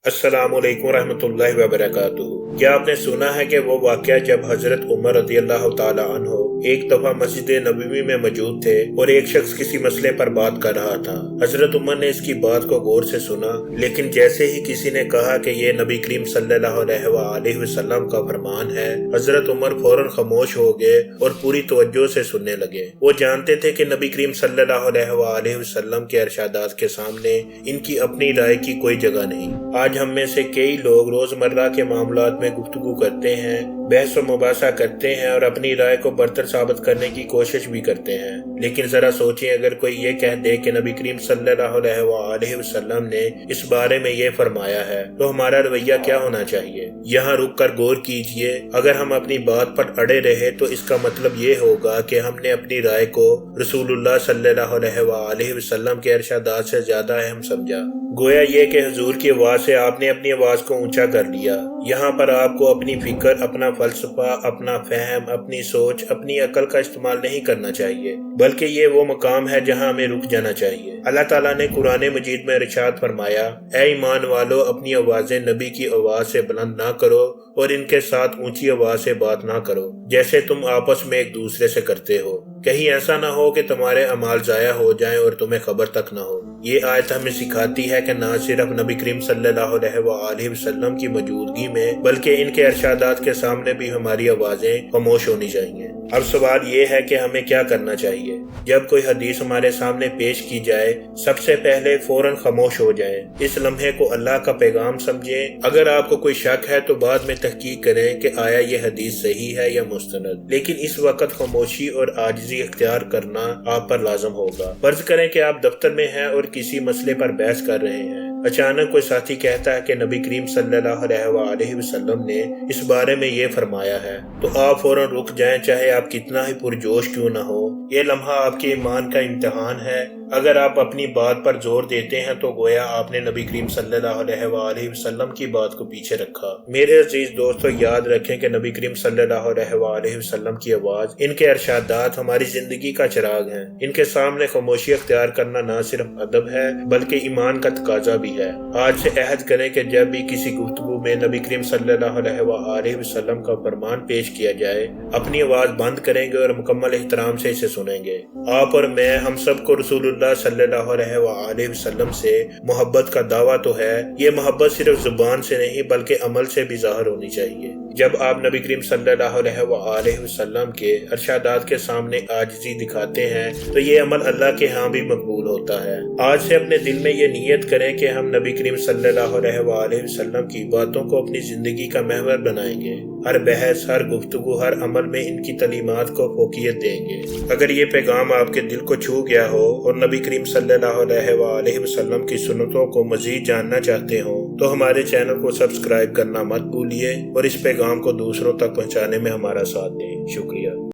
अस्सलाम वालेकुम रहमतुल्लाहि व बरकातुहू। क्या आपने सुना है कि वो वाक़या जब हजरत उमर रज़ी अल्लाह ताला अन्हो एक दफा मस्जिद नबवी में मौजूद थे और एक शख्स किसी मसले पर बात कर रहा था। हजरत उमर ने इसकी बात को गौर से सुना, लेकिन जैसे ही किसी ने कहा कि ये नबी करीम सल्लल्लाहु अलैहि वसल्लम का फरमान है, हजरत उमर फौरन खामोश हो गए और पूरी तवज्जो से सुनने लगे। वो जानते थे कि नबी करीम सल्लल्लाहु अलैहि वसल्लम के इरशादात के सामने इनकी अपनी राय की कोई जगह नहीं। आज हम में से कई लोग रोजमर्रा के मामलात में गुफ्तगू करते हैं, बहस व मुबासा करते हैं और अपनी राय को बरतर साबित करने की कोशिश भी करते हैं। लेकिन जरा सोचें, अगर कोई ये कह दे कि नबी करीम सल्लल्लाहु अलैहि वसल्लम ने इस बारे में ये फरमाया है, तो हमारा रवैया क्या होना चाहिए? यहाँ रुक कर गौर कीजिए। अगर हम अपनी बात पर अड़े रहे तो इसका मतलब ये होगा कि हमने अपनी राय को रसूलुल्लाह सल्लल्लाहु अलैहि वसल्लम के इरशादात से ज्यादा अहम समझा। गोया ये कि हुजूर की आवाज से आपने अपनी आवाज को ऊंचा कर लिया। यहाँ पर आपको अपनी फिक्र, अपना फलसफा, अपना फहम, अपनी सोच, अपनी अकल का इस्तेमाल नहीं करना चाहिए, बल्कि ये वो मकाम है जहाँ हमें रुक जाना चाहिए। अल्लाह ताला ने कुरान मजीद में इरशाद फरमाया, ऐ ईमान वालो, अपनी आवाजें नबी की आवाज से बुलंद ना करो और इनके साथ ऊंची आवाज से बात ना करो, जैसे तुम आपस में एक दूसरे से करते हो। कहीं ऐसा ना हो कि तुम्हारे अमाल जाया हो जाएं और तुम्हें खबर तक ना हो। ये आयत हमें सिखाती है कि न सिर्फ नबी करीम सल्लल्लाहु अलैहि वसल्लम की मौजूदगी में, बल्कि इनके इरशादात के सामने भी हमारी आवाजें खामोश होनी चाहिए। अब सवाल ये है कि हमें क्या करना चाहिए। जब कोई हदीस हमारे सामने पेश की जाए, सबसे पहले फौरन खामोश हो जाएं। इस लम्हे को अल्लाह का पैगाम समझें। अगर आपको कोई शक है तो बाद में तहकीक करें कि आया ये हदीस सही है या मुस्तनद, लेकिन इस वक्त खामोशी और आजिज़ी इख्तियार करना आप पर लाजम होगा। फर्ज करें कि आप दफ्तर में हैं और किसी मसले पर बहस कर रहे हैं। अचानक कोई साथी कहता है कि नबी करीम सल्लल्लाहु अलैहि वसल्लम ने इस बारे में ये फरमाया है, तो आप फौरन रुक जाएं, चाहे आप कितना ही पुरजोश क्यों न हो। ये लम्हा आपके ईमान का इम्तिहान है। अगर आप अपनी बात पर जोर देते हैं तो गोया आपने नबी करीम सल्लल्लाहु अलैहि वसल्लम की बात को पीछे रखा। मेरे अजीज दोस्तों, याद रखें कि नबी करीम सल्लल्लाहु अलैहि वसल्लम की आवाज, इनके इरशादात हमारी जिंदगी का चिराग हैं। इनके सामने खामोशी अख्तियार करना न सिर्फ अदब है बल्कि ईमान का तकाजा भी है। आज से अहद करें कि जब भी किसी गुफ्तगू में नबी करीम सल्लल्लाहु अलैहि वसल्लम का फरमान पेश किया जाए, अपनी आवाज बंद करेंगे और मुकम्मल एहतराम से इसे सुनेंगे। आप और मैं, हम सबको रसूलुल्लाह सल्लल्लाहु अलैहि वसल्लम से मोहब्बत का दावा तो है। ये मोहब्बत सिर्फ जुबान से नहीं बल्कि अमल से भी ज़ाहिर होनी चाहिए। जब आप नबी करीम सल्लल्लाहु अलैहि वसल्लम के इरशादात के सामने आजिज़ी दिखाते हैं तो ये अमल अल्लाह के यहाँ भी मकबूल होता है। आज से अपने दिल में ये नीयत करें कि हम नबी करीम सल्लल्लाहु अलैहि वसल्लम की बातों को अपनी जिंदगी का महवर बनाएंगे। हर बहस, हर गुफ्तगू, हर अमल में इनकी तलीमात को फोकियत देंगे। अगर ये पैगाम आपके दिल को छू गया हो और नबी करीम सल्लल्लाहु अलैहि वसल्लम की सुन्नतों को मजीद जानना चाहते हो तो हमारे चैनल को सब्सक्राइब करना मत भूलिए और इस पैगाम को दूसरों तक पहुंचाने में हमारा साथ दें। शुक्रिया।